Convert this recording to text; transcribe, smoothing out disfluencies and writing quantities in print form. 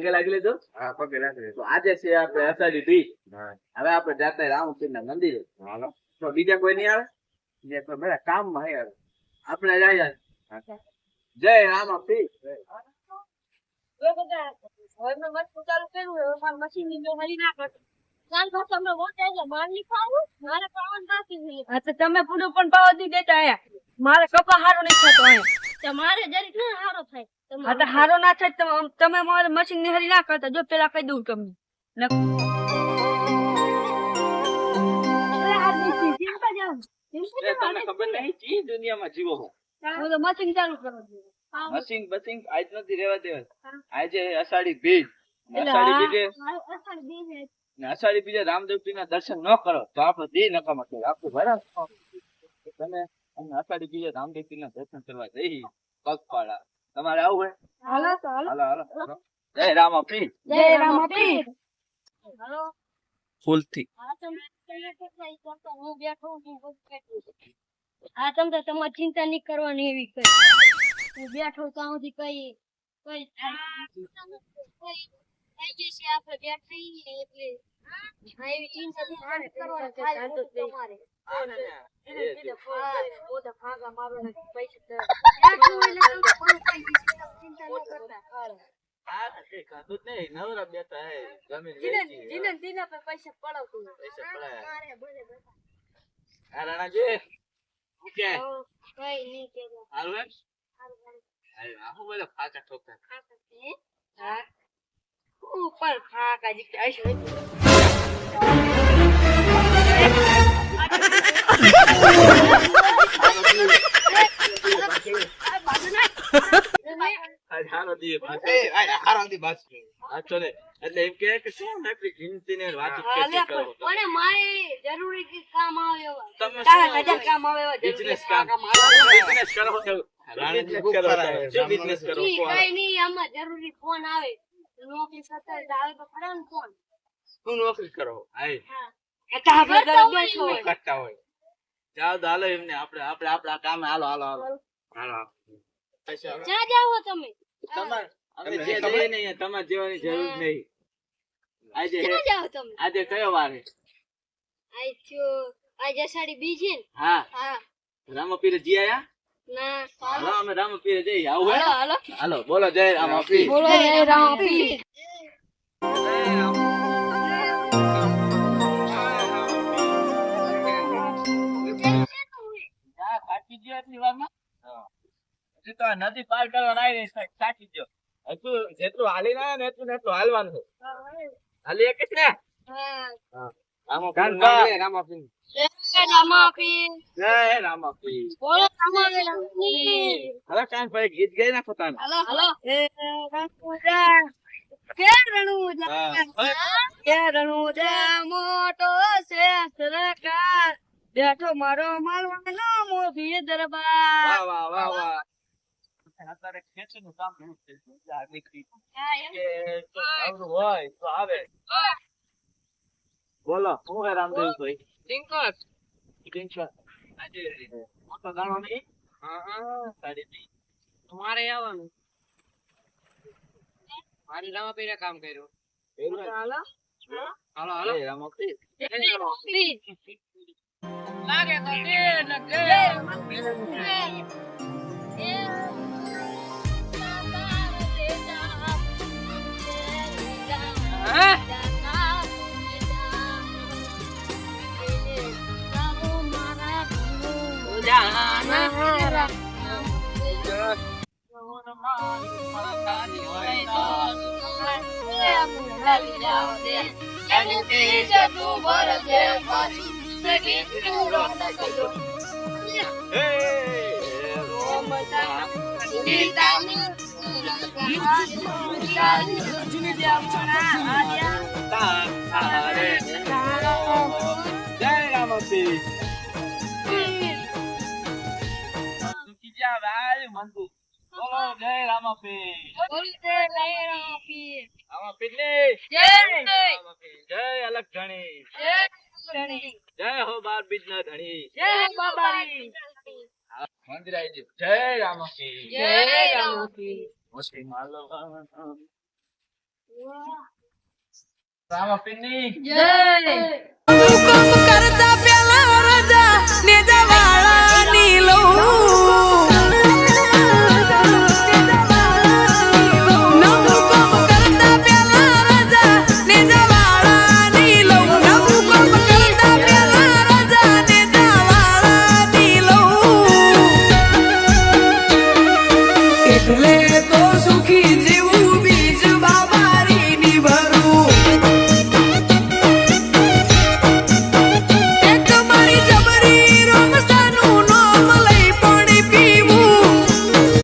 પગે લાગી લીધો? હા પગે લાગી તો આજે છે આપણે અષાઢી બીજ. હવે આપણે જાતા રામપીરના મંદિરે. હાલો તો બીજા કોઈ નહીં આવે? જે તો બધા કામમાં હે આપણે જઈએ. જય રામપીર. તમે પૂરું પણ પાવા દી દેતા આયા મારે કપા હારો નહીં થતો અહીંયા મારે જરીક ના હારો થાય આ તો હારો ના થાય તમે મારે મશીન ની હરી ના કરતા જો પેલા કહી દઉં તમને તમને ખબર નહીં કી દુનિયામાં જીવો છો? હું તો મશીન ચાલુ કરવા દઉં મશીન બસિંગ આજ નથી રહેવા દેવા. આજે અષાઢી બીજ. અષાઢી બીજે રામદેવજી ના દર્શન ન કરો તો આપણે દી નકામા કહેવાય. આપણે બરાબર તમે અષાઢી બીજે રામદેવજી ના દર્શન કરવા જઈ પગપાળા. તમારે આવું હોય? હાલો તો હાલો હાલો હાલો. જય રામપીર. જય રામપીર હાલો ફૂલથી. હા તમે હું બેઠો છું હા તમે તો તમારી ચિંતા નહીં કરવાની એવી કઈ હું બેઠો ત્યાં સુધી કઈ કઈ થઈ જશે આપણે બેઠી એટલે હા એવી ચિંતા નહીં કરવાની થાય તમારે એટલે એમ કે શું નકરી ગિનતી ને વાત કરો મને મારે જરૂરી કામ આવે કામ આવે બિઝનેસ કામ બિઝનેસ કરો બિઝનેસ કરો કઈ નહીં આમાં જરૂરી ફોન આવે નોકરી કરતા આવે તો ખરા ને ફોન શું નોકરી કરો? હાય કરતા હોય જાવ તો હાલો એમને આપણે આપણા કામે હાલો હાલો હાલો હાલો. ક્યાં જાઓ તમે તમારે અમે જે લઈએ ને તમારે જેવાની જરૂર નહીં. આજે ક્યાં જાઓ તમે આજે કયો વાર છે? આજે અષાઢી બીજ છે ને હા હા રામપીર જી આયા? ના હાલો અમે રામપીર જઈએ. આવું હે? હાલો હાલો બોલો જય રામપીર. બોલો જય રામપીર હજી તો નદી પાર કરવાના આવી રહી સાચી દો. હજુ જેટલું હાલી ના ને એટલું હાલવાનું છે. હાલી એક ને રામપીર. જય રામપીર. બોલો રામપીર હવે કાન ભાઈ ગીત ગાઈ નાખો તાને. હાલો મોટો છે સરકાર બેઠો મારો માલવાનો મોભી દરબાર વાહ વાહ વાહ વાહ. અત્યારે ખેતીનું કામ ઘણું છે. આ દીકરી કે તો આવડું હોય તો આવે. બોલો હું હે રામદેવભાઈ? ટિંકર. આજે મોટો દાણો નહીં? હા સાડી નહીં. તમારે આવવાનું મારી રામપીરે કામ કર્યું હાલો હાલો હાલો રામપીર. લાગે તો જય અલગ ધણી. જય હો બાર બીજ ના ધણી. મંદિર આવી ગયું. જય રામપીર. મુસ્લિમ રામાપીરની જય